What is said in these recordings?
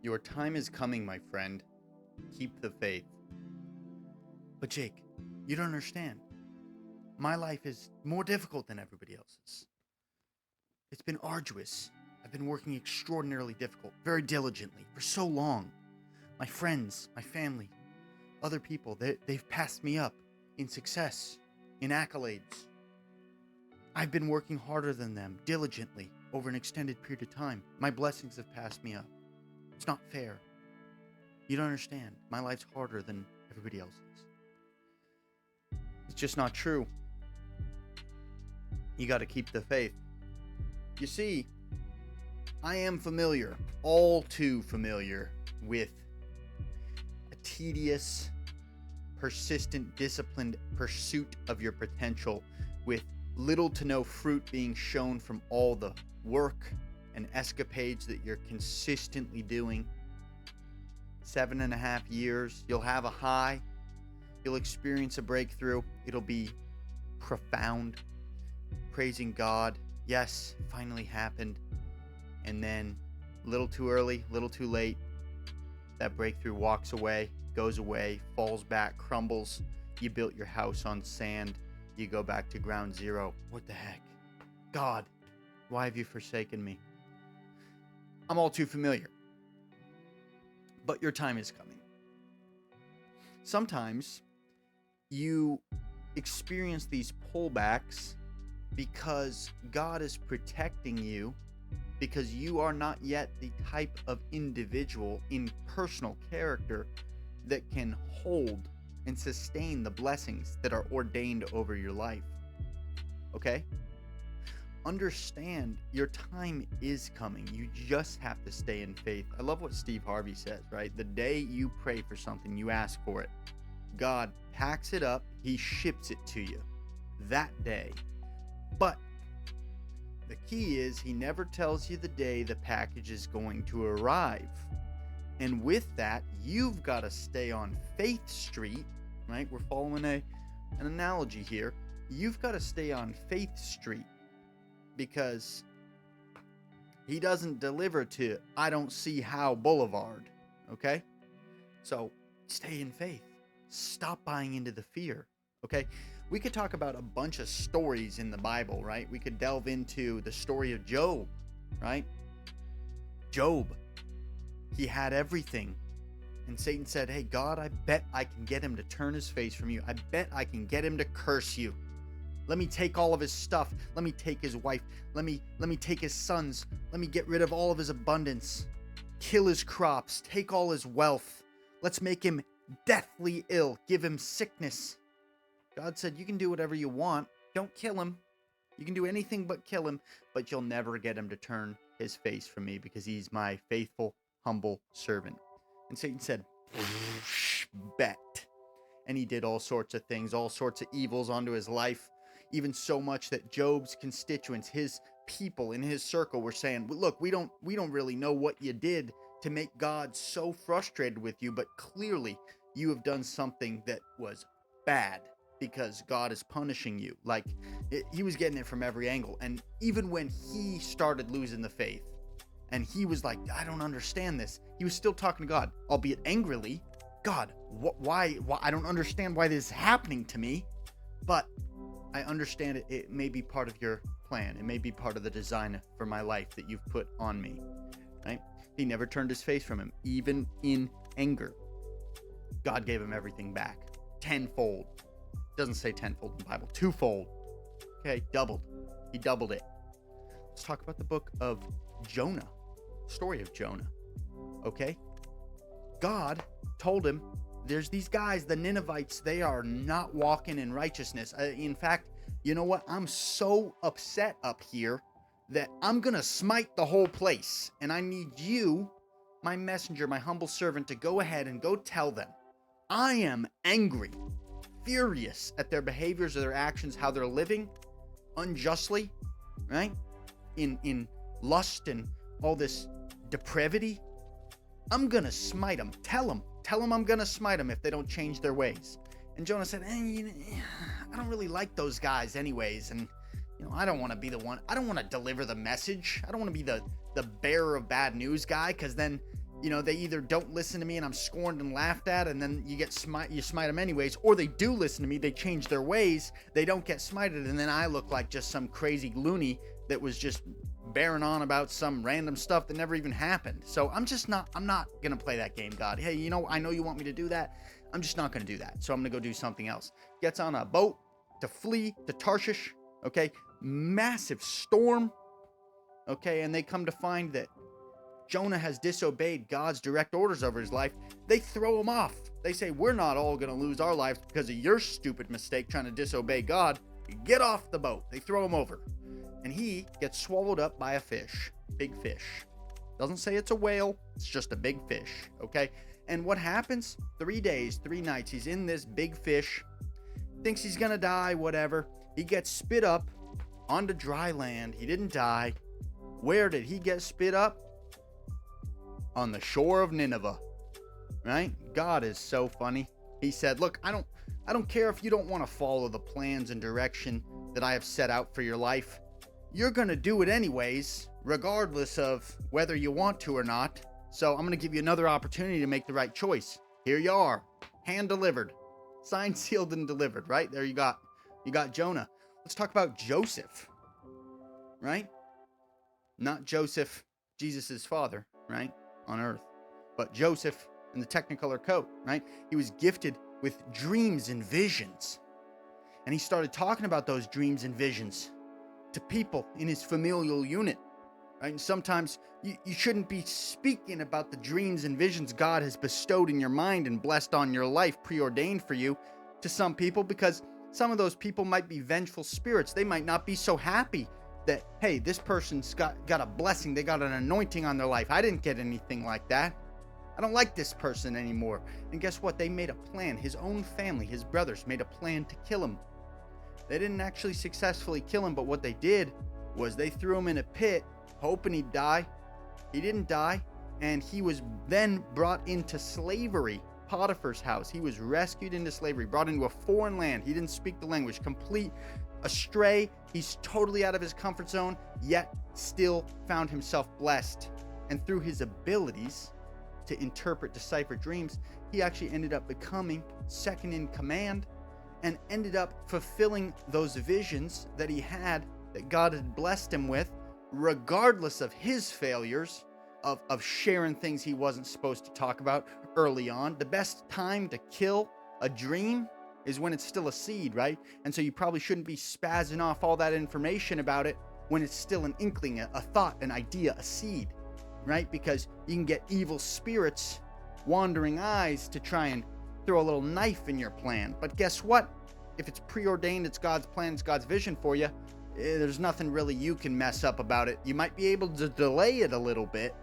Your time is coming, my friend. Keep the faith. But Jake, you don't understand. My life is more difficult than everybody else's. It's been arduous. I've been working extraordinarily difficult, very diligently, for so long. My friends, my family, other people, they've passed me up in success, in accolades. I've been working harder than them, diligently, over an extended period of time. My blessings have passed me up. It's not fair. You don't understand. My life's harder than everybody else's. It's just not true. You got to keep the faith. You see, I am familiar, all too familiar, with a tedious, persistent, disciplined pursuit of your potential, with little to no fruit being shown from all the work and escapades that you're consistently doing. 7.5 years, you'll have a high, you'll experience a breakthrough, it'll be profound, praising God, yes, finally happened, and then a little too early, a little too late, that breakthrough walks away, goes away, falls back, crumbles, you built your house on sand, you go back to ground zero. What the heck? God, why have you forsaken me? I'm all too familiar. But your time is coming. Sometimes you experience these pullbacks because God is protecting you, because you are not yet the type of individual in personal character that can hold and sustain the blessings that are ordained over your life. Okay? Understand your time is coming. You just have to stay in faith. I love what Steve Harvey says, right? The day you pray for something, you ask for it. God packs it up, he ships it to you that day. But the key is he never tells you the day the package is going to arrive. And with that, you've got to stay on Faith Street, right? We're following an analogy here. You've got to stay on Faith Street because he doesn't deliver to I don't see how Boulevard, okay? So stay in faith. Stop buying into the fear, okay? We could talk about a bunch of stories in the Bible, right? We could delve into the story of Job, right? Job, he had everything. And Satan said, hey, God, I bet I can get him to turn his face from you. I bet I can get him to curse you. Let me take all of his stuff. Let me take his wife. Let me take his sons. Let me get rid of all of his abundance. Kill his crops. Take all his wealth. Let's make him deathly ill. Give him sickness. God said, you can do whatever you want. Don't kill him. You can do anything but kill him, but you'll never get him to turn his face from me because he's my faithful, humble servant. And Satan said, bet. And he did all sorts of things, all sorts of evils onto his life, even so much that Job's constituents, his people in his circle were saying, look, we don't really know what you did to make God so frustrated with you, but clearly you have done something that was bad because God is punishing you. Like, he was getting it from every angle. And even when he started losing the faith, and he was like, I don't understand this, he was still talking to God, albeit angrily. God, why? I don't understand why this is happening to me, but I understand it. It may be part of your plan. It may be part of the design for my life that you've put on me, right? He never turned his face from him, even in anger. God gave him everything back, tenfold. Doesn't say tenfold in the Bible, twofold. Okay, doubled. He doubled it. Let's talk about the book of Jonah, story of Jonah. Okay, God told him, there's these guys, the Ninevites, they are not walking in righteousness. In fact, you know what? I'm so upset up here that I'm going to smite the whole place. And I need you, my messenger, my humble servant, to go ahead and go tell them. I am angry, furious at their behaviors or their actions, how they're living unjustly, right? In lust and all this depravity. I'm going to smite them. Tell them I'm going to smite them if they don't change their ways. And Jonah said, I don't really like those guys anyways. And, I don't want to be the one. I don't want to deliver the message. I don't want to be the bearer of bad news guy, because then, they either don't listen to me and I'm scorned and laughed at, and then you smite them anyways, or they do listen to me, they change their ways, they don't get smited, and then I look like just some crazy loony that was just bearing on about some random stuff that never even happened. So I'm not gonna play that game, God. Hey, I know you want me to do that. I'm just not gonna do that. So I'm gonna go do something else. Gets on a boat to flee to Tarshish. Okay, massive storm. Okay, and they come to find that Jonah has disobeyed God's direct orders over his life. They throw him off. They say, we're not all going to lose our lives because of your stupid mistake trying to disobey God. Get off the boat. They throw him over. And he gets swallowed up by a fish. Big fish. Doesn't say it's a whale. It's just a big fish. Okay? And what happens? 3 days, 3 nights. He's in this big fish. Thinks he's going to die, whatever. He gets spit up onto dry land. He didn't die. Where did he get spit up? On the shore of Nineveh, right? God is so funny. He said, look, I don't care if you don't want to follow the plans and direction that I have set out for your life. You're going to do it anyways, regardless of whether you want to or not. So I'm going to give you another opportunity to make the right choice. Here you are, hand delivered, signed, sealed, and delivered, right? There you got Jonah. Let's talk about Joseph, right? Not Joseph, Jesus's father, right? On earth, but Joseph in the Technicolor coat, right? He was gifted with dreams and visions, and he started talking about those dreams and visions to people in his familial unit, right? And sometimes you shouldn't be speaking about the dreams and visions God has bestowed in your mind and blessed on your life, preordained for you, to some people, because some of those people might be vengeful spirits. They might not be so happy that, hey, this person's got a blessing, they got an anointing on their life. I didn't get anything like that. I don't like this person anymore. And guess what? They made a plan. His own family, his brothers, made a plan to kill him. They didn't actually successfully kill him, but what they did was they threw him in a pit, hoping he'd die. He didn't die, and he was then brought into slavery. Potiphar's house. He was rescued into slavery, brought into a foreign land. He didn't speak the language, complete astray. He's totally out of his comfort zone, yet still found himself blessed. And through his abilities to interpret, decipher dreams, he actually ended up becoming second in command and ended up fulfilling those visions that he had, that God had blessed him with, regardless of his failures of sharing things he wasn't supposed to talk about early on. The best time to kill a dream is when it's still a seed, right? And so you probably shouldn't be spazzing off all that information about it when it's still an inkling, a thought, an idea, a seed, right? Because you can get evil spirits, wandering eyes to try and throw a little knife in your plan. But guess what? If it's preordained, it's God's plan, it's God's vision for you, there's nothing really you can mess up about it. You might be able to delay it a little bit,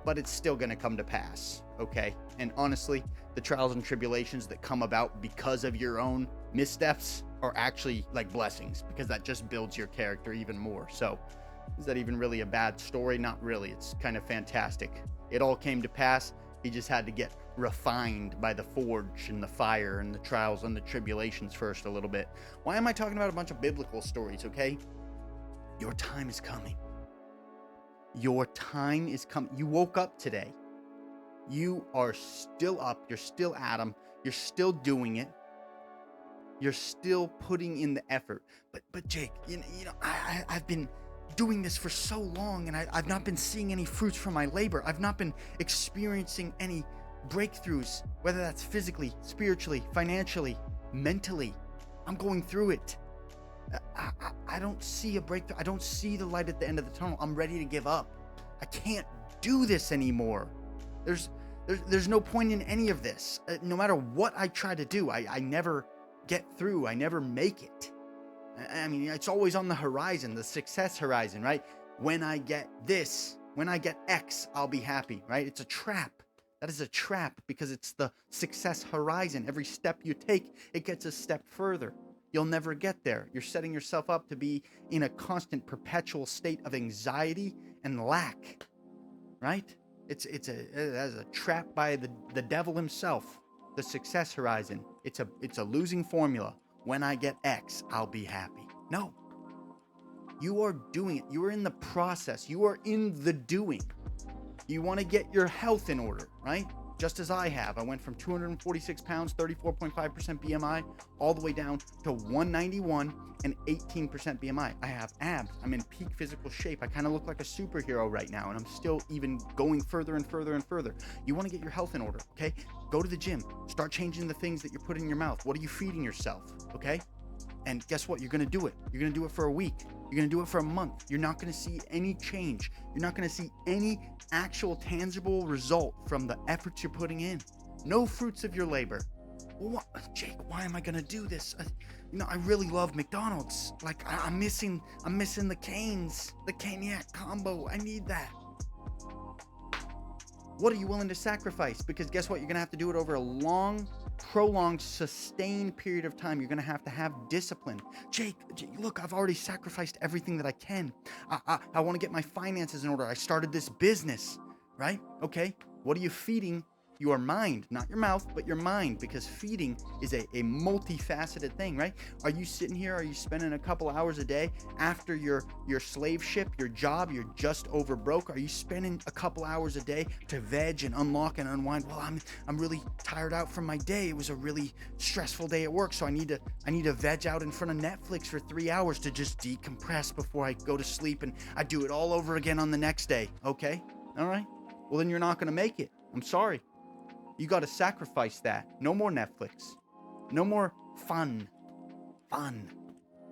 but it's still going to come to pass, okay? And honestly, the trials and tribulations that come about because of your own missteps are actually like blessings, because that just builds your character even more. So is that even really a bad story? Not really. It's kind of fantastic. It all came to pass. He just had to get refined by the forge and the fire and the trials and the tribulations first a little bit. Why am I talking about a bunch of biblical stories, okay? Your time is coming. Your time is coming. You woke up today. You are still up. You're still Adam. You're still doing it. You're still putting in the effort. But Jake, I've been doing this for so long, and I've not been seeing any fruits from my labor. I've not been experiencing any breakthroughs, whether that's physically, spiritually, financially, mentally. I'm going through it. I don't see a breakthrough. I don't see the light at the end of the tunnel. I'm ready to give up. I can't do this anymore. There's no point in any of this. No matter what I try to do, I never get through. I never make it. I mean, it's always on the horizon, the success horizon, right? When I get this, when I get X, I'll be happy, right? It's a trap. That is a trap, because it's the success horizon. Every step you take, it gets a step further. You'll never get there. You're setting yourself up to be in a constant, perpetual state of anxiety and lack, right? It's a trap by the devil himself. The success horizon. It's a losing formula. When I get X, I'll be happy. No. You are doing it. You are in the process. You are in the doing. You want to get your health in order, right? Just as I have. I went from 246 pounds, 34.5% BMI, all the way down to 191 and 18% BMI. I have abs. I'm in peak physical shape. I kind of look like a superhero right now, and I'm still even going further and further and further. You want to get your health in order, okay? Go to the gym. Start changing the things that you're putting in your mouth. What are you feeding yourself, okay? And guess what? You're going to do it. You're going to do it for a week. You're going to do it for a month. You're not going to see any change. You're not going to see any actual tangible result from the efforts you're putting in. No fruits of your labor. What, Jake, why am I going to do this? I really love McDonald's. Like, I'm missing the Canes, the Caniac combo. I need that. What are you willing to sacrifice? Because guess what? You're going to have to do it over a long, prolonged, sustained period of time. You're going to have discipline. Jake, look, I've already sacrificed everything that I can. I want to get my finances in order. I started this business, right? Okay. What are you feeding your mind? Not your mouth, but your mind, because feeding is a multifaceted thing, right? Are you sitting here? Are you spending a couple hours a day after your slave ship, your job, you're just over broke? Are you spending a couple hours a day to veg and unlock and unwind? Well, I'm really tired out from my day. It was a really stressful day at work, so I need to veg out in front of Netflix for 3 hours to just decompress before I go to sleep, and I do it all over again on the next day. Okay? All right? Well, then you're not going to make it. I'm sorry. You got to sacrifice that. No more Netflix. No more fun.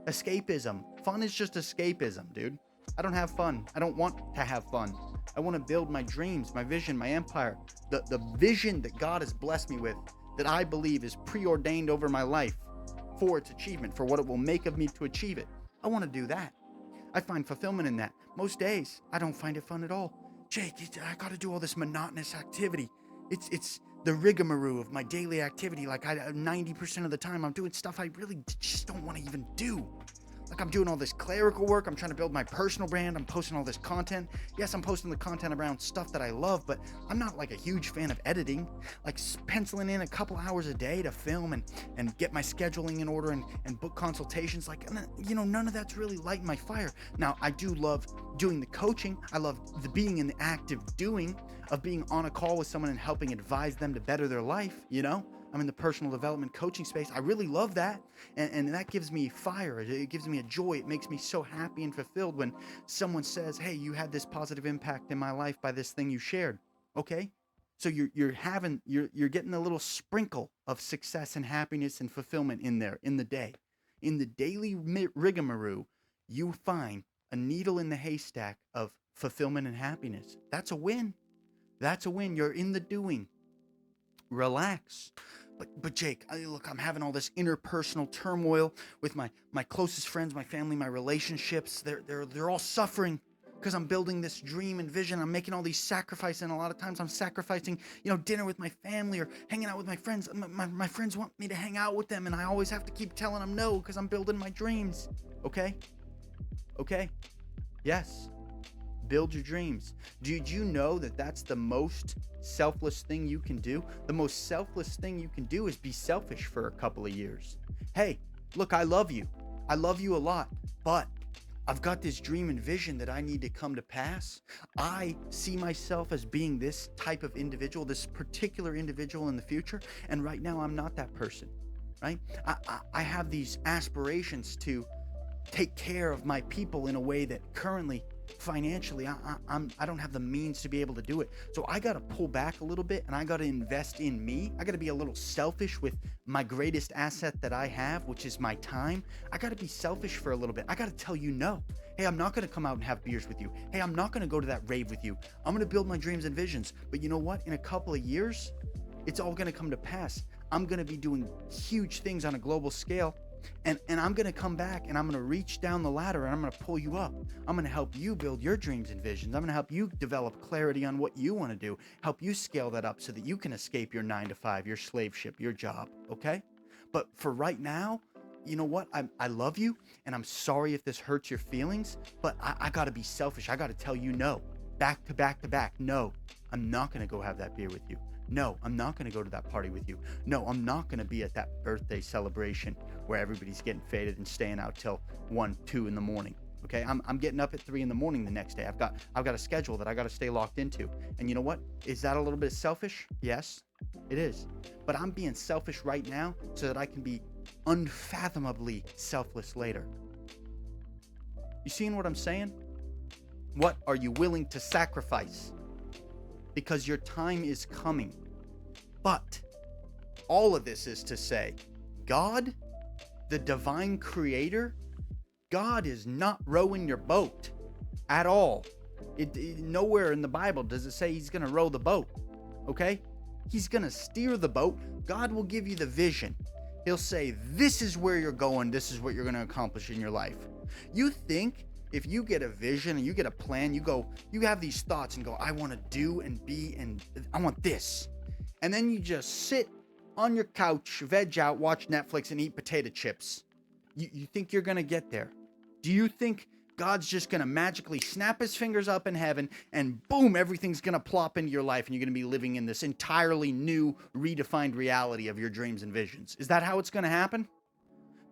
Escapism. Fun is just escapism, dude. I don't have fun. I don't want to have fun. I want to build my dreams, my vision, my empire. The vision that God has blessed me with, that I believe is preordained over my life for its achievement, for what it will make of me to achieve it. I want to do that. I find fulfillment in that. Most days, I don't find it fun at all. Jake, I got to do all this monotonous activity. It's the rigmarole of my daily activity. Like 90% of the time I'm doing stuff I really just don't want to even do. Like I'm doing all this clerical work. I'm trying to build my personal brand. I'm posting all this content. Yes, I'm posting the content around stuff that I love, but I'm not like a huge fan of editing. Like penciling in a couple hours a day to film and get my scheduling in order and book consultations. Like, none of that's really lighting my fire. Now, I do love doing the coaching. I love being in the active doing of being on a call with someone and helping advise them to better their life, I'm in the personal development coaching space. I really love that. And that gives me fire. It gives me a joy. It makes me so happy and fulfilled when someone says, hey, you had this positive impact in my life by this thing you shared. Okay. So you're getting a little sprinkle of success and happiness and fulfillment in there in the day. In the daily rigmarole, you find a needle in the haystack of fulfillment and happiness. That's a win. That's a win. You're in the doing. Relax. But Jake, look, I'm having all this interpersonal turmoil with my closest friends, my family, my relationships. They're all suffering because I'm building this dream and vision. I'm making all these sacrifices, and a lot of times I'm sacrificing, dinner with my family or hanging out with my friends. My friends want me to hang out with them, and I always have to keep telling them no because I'm building my dreams. Okay? Yes. Build your dreams. Did you know that that's the most selfless thing you can do? The most selfless thing you can do is be selfish for a couple of years. Hey, look, I love you. I love you a lot, but I've got this dream and vision that I need to come to pass. I see myself as being this type of individual, this particular individual in the future, and right now I'm not that person, right? I have these aspirations to take care of my people in a way that currently financially I don't have the means to be able to do it. So I got to pull back a little bit, and I got to invest in me. I got to be a little selfish with my greatest asset that I have, which is my time. I got to be selfish for a little bit. I got to tell you no. Hey, I'm not going to come out and have beers with you. Hey, I'm not going to go to that rave with you. I'm going to build my dreams and visions. But you know what? In a couple of years, it's all going to come to pass. I'm going to be doing huge things on a global scale. And I'm going to come back, and I'm going to reach down the ladder, and I'm going to pull you up. I'm going to help you build your dreams and visions. I'm going to help you develop clarity on what you want to do, help you scale that up so that you can escape your 9-to-5, your slave ship, your job. Okay? But for right now, you know what? I love you, and I'm sorry if this hurts your feelings, but I got to be selfish. I got to tell you no. Back to back to back. No, I'm not going to go have that beer with you. No, I'm not going to go to that party with you. No, I'm not going to be at that birthday celebration where everybody's getting faded and staying out till 1, 2 in the morning. Okay, I'm getting up at 3 in the morning the next day. I've got a schedule that I got to stay locked into. And you know what? Is that a little bit selfish? Yes, it is. But I'm being selfish right now so that I can be unfathomably selfless later. You seeing what I'm saying? What are you willing to sacrifice? Because your time is coming. But all of this is to say, God, the divine creator, God is not rowing your boat at all. Nowhere in the Bible does it say he's going to row the boat, okay? He's going to steer the boat. God will give you the vision. He'll say, this is where you're going. This is what you're going to accomplish in your life. You think if you get a vision and you get a plan, you have these thoughts and go, I want to do and be, and I want this. And then you just sit on your couch, veg out, watch Netflix and eat potato chips. You think you're going to get there? Do you think God's just going to magically snap his fingers up in heaven and boom, everything's going to plop into your life and you're going to be living in this entirely new, redefined reality of your dreams and visions? Is that how it's going to happen?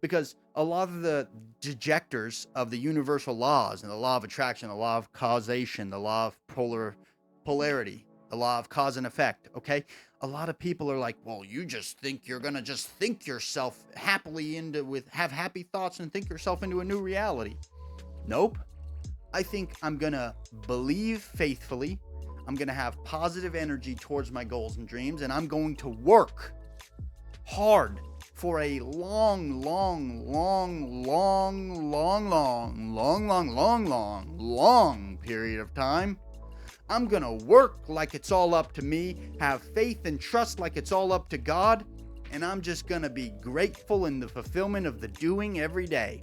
Because a lot of the dejectors of the universal laws and the law of attraction, the law of causation, the law of polarity, the law of cause and effect, okay? A lot of people are like, well, you just think you're going to just think yourself happily have happy thoughts and think yourself into a new reality. Nope. I think I'm going to believe faithfully. I'm going to have positive energy towards my goals and dreams, and I'm going to work hard for a long period of time. I'm going to work like it's all up to me, have faith and trust like it's all up to God, and I'm just going to be grateful in the fulfillment of the doing every day.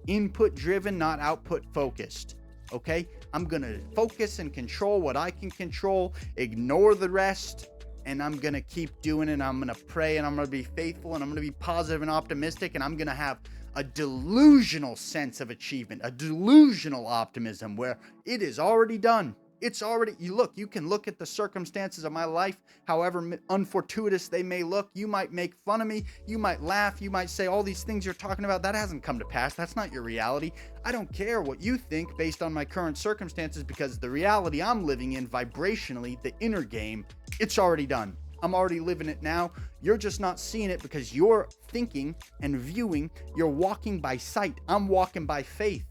Input driven, not output focused. Okay? I'm going to focus and control what I can control, ignore the rest, and I'm going to keep doing it. I'm going to pray, and I'm going to be faithful, and I'm going to be positive and optimistic, and I'm going to have a delusional sense of achievement, a delusional optimism where it is already done. It's already, you can look at the circumstances of my life, however unfortuitous they may look. You might make fun of me. You might laugh. You might say all these things you're talking about. That hasn't come to pass. That's not your reality. I don't care what you think based on my current circumstances, because the reality I'm living in vibrationally, the inner game, it's already done. I'm already living it now. You're just not seeing it because you're thinking and viewing. You're walking by sight. I'm walking by faith.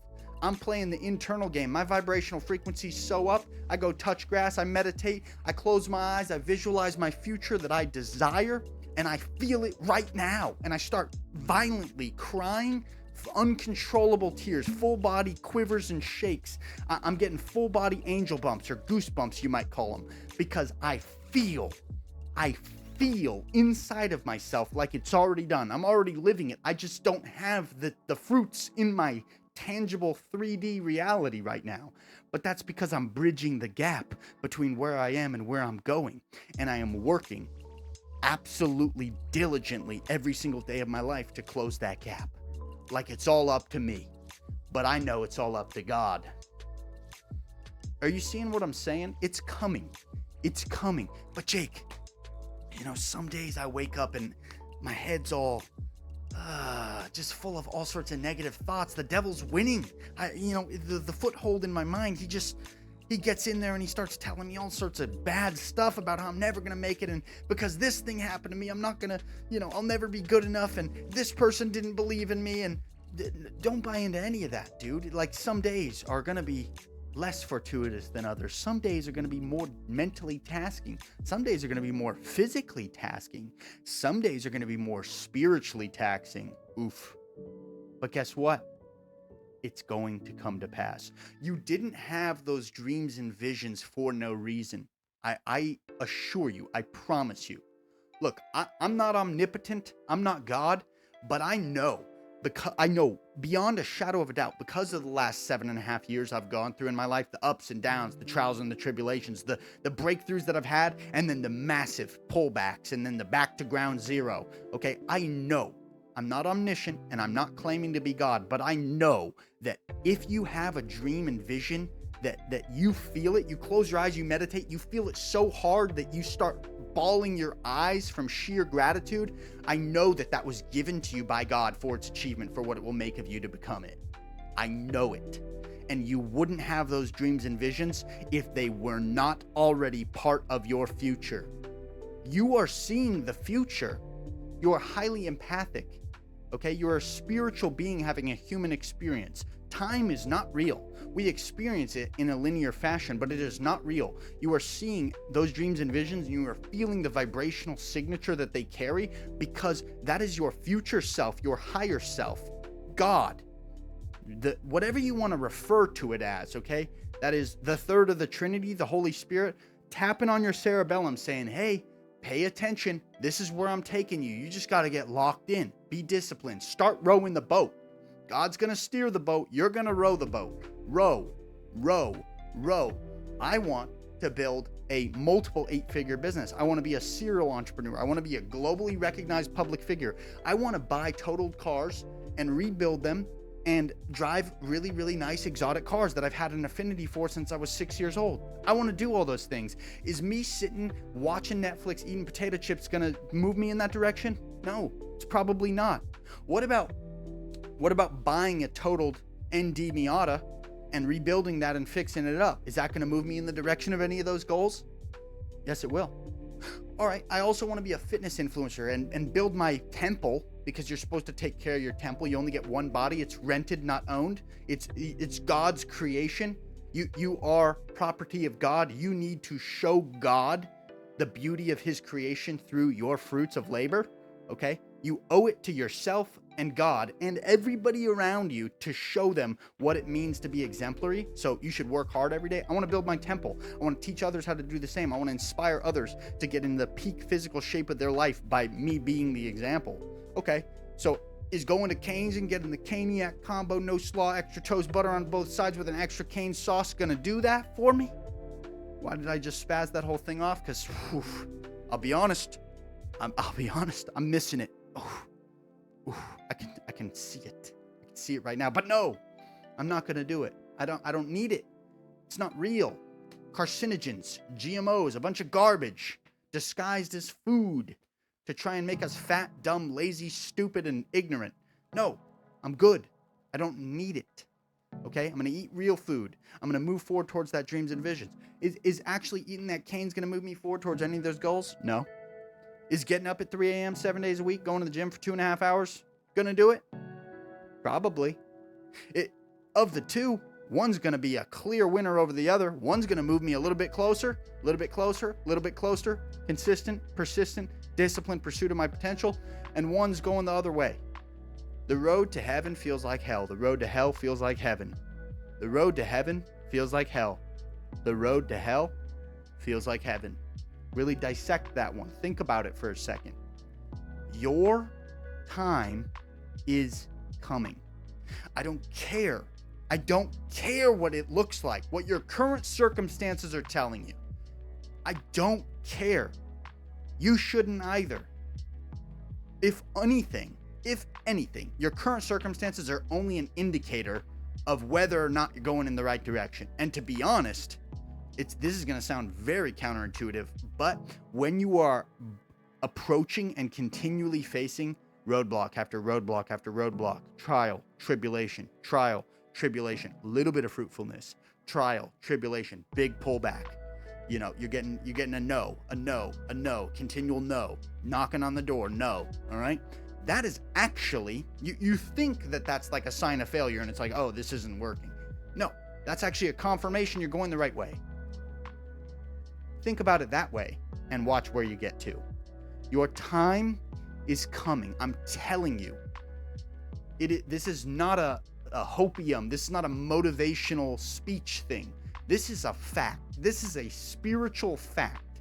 I'm playing the internal game. My vibrational frequency's so up, I go touch grass, I meditate, I close my eyes, I visualize my future that I desire, and I feel it right now. And I start violently crying, uncontrollable tears, full body quivers and shakes. I'm getting full body angel bumps, or goosebumps you might call them, because I feel inside of myself like it's already done. I'm already living it. I just don't have the fruits in my tangible 3D reality right now. But that's because I'm bridging the gap between where I am and where I'm going. And I am working absolutely diligently every single day of my life to close that gap. Like it's all up to me. But I know it's all up to God. Are you seeing what I'm saying? It's coming. It's coming. But Jake, some days I wake up and my head's all just full of all sorts of negative thoughts. The devil's winning. The foothold in my mind, he gets in there and he starts telling me all sorts of bad stuff about how I'm never going to make it. And because this thing happened to me, I'm not going to, I'll never be good enough. And this person didn't believe in me. And don't buy into any of that, dude. Like, some days are going to be less fortuitous than others. Some days are going to be more mentally tasking. Some days are going to be more physically tasking. Some days are going to be more spiritually taxing. Oof. But guess what? It's going to come to pass. You didn't have those dreams and visions for no reason. I assure you, I promise you. Look, I'm not omnipotent. I'm not God, but I know beyond a shadow of a doubt, because of the last 7.5 years I've gone through in my life, the ups and downs, the trials and the tribulations, the breakthroughs that I've had, and then the massive pullbacks, and then the back to ground zero. Okay, I know. I'm not omniscient, and I'm not claiming to be God, but I know that if you have a dream and vision, that you feel it, you close your eyes, you meditate, you feel it so hard that you start bawling your eyes from sheer gratitude, I know that was given to you by God for its achievement, for what it will make of you to become it. I know it. And you wouldn't have those dreams and visions if they were not already part of your future. You are seeing the future. You are highly empathic. Okay, you're a spiritual being having a human experience. Time is not real. We experience it in a linear fashion, but it is not real. You are seeing those dreams and visions, and you are feeling the vibrational signature that they carry, because that is your future self, your higher self, God. Whatever you want to refer to it as, okay? That is the third of the Trinity, the Holy Spirit, tapping on your cerebellum saying, hey, pay attention. This is where I'm taking you. You just got to get locked in. Be disciplined. Start rowing the boat. God's going to steer the boat. You're going to row the boat. Row, row, row. I want to build a multiple 8-figure business. I want to be a serial entrepreneur. I want to be a globally recognized public figure. I want to buy totaled cars and rebuild them and drive really, really nice exotic cars that I've had an affinity for since I was 6 years old. I want to do all those things. Is me sitting watching Netflix eating potato chips gonna move me in that direction? No, it's probably not. What about buying a totaled ND Miata and rebuilding that and fixing it up? Is that gonna move me in the direction of any of those goals? Yes, it will. All right, I also want to be a fitness influencer and build my temple, because you're supposed to take care of your temple. You only get one body. It's rented, not owned. It's God's creation. You are property of God. You need to show God the beauty of his creation through your fruits of labor, okay? You owe it to yourself and God and everybody around you to show them what it means to be exemplary. So you should work hard every day. I want to build my temple. I want to teach others how to do the same. I want to inspire others to get in the peak physical shape of their life by me being the example. Okay, so is going to Cane's and getting the Caniac combo, no slaw, extra toast, butter on both sides with an extra cane sauce gonna do that for me? Why did I just spaz that whole thing off? Because I'll be honest, I'm missing it. I can see it. I can see it right now. But no, I'm not gonna do it. I don't need it. It's not real. Carcinogens, GMOs, a bunch of garbage disguised as food to try and make us fat, dumb, lazy, stupid, and ignorant. No, I'm good. I don't need it. Okay? I'm going to eat real food. I'm going to move forward towards that dreams and visions. Is actually eating that Cane's going to move me forward towards any of those goals? No. Is getting up at 3 a.m. 7 days a week, going to the gym for 2.5 hours, going to do it? Probably. Of the two, one's going to be a clear winner over the other. One's going to move me a little bit closer, a little bit closer, a little bit closer, consistent, persistent, disciplined pursuit of my potential, and one's going the other way. The road to heaven feels like hell. The road to hell feels like heaven. The road to heaven feels like hell. The road to hell feels like heaven. Really dissect that one. Think about it for a second. Your time is coming. I don't care. I don't care what it looks like, what your current circumstances are telling you. I don't care. You shouldn't either. If anything, your current circumstances are only an indicator of whether or not you're going in the right direction. And to be honest, this is going to sound very counterintuitive, but when you are approaching and continually facing roadblock after roadblock after roadblock, trial, tribulation, a little bit of fruitfulness, trial, tribulation, big pullback. You know, you're getting a no, continual no, knocking on the door, no, all right? That is actually, you think that that's like a sign of failure and it's like, oh, this isn't working. No, that's actually a confirmation you're going the right way. Think about it that way and watch where you get to. Your time is coming. I'm telling you. This is not a hopium. This is not a motivational speech thing. This is a fact. This is a spiritual fact.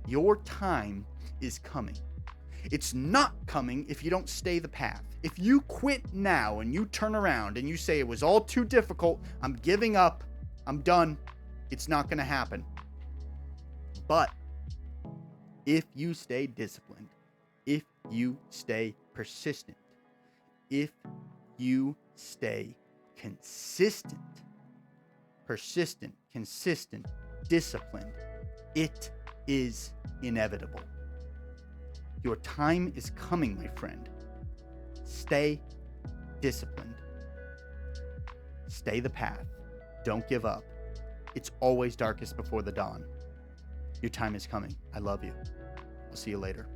Your time is coming. It's not coming if you don't stay the path. If you quit now and you turn around and you say it was all too difficult, I'm giving up, I'm done, it's not going to happen. But if you stay disciplined, if you stay persistent, if you stay consistent, persistent, consistent, disciplined, it is inevitable. Your time is coming, my friend. Stay disciplined. Stay the path. Don't give up. It's always darkest before the dawn. Your time is coming. I love you. I'll see you later.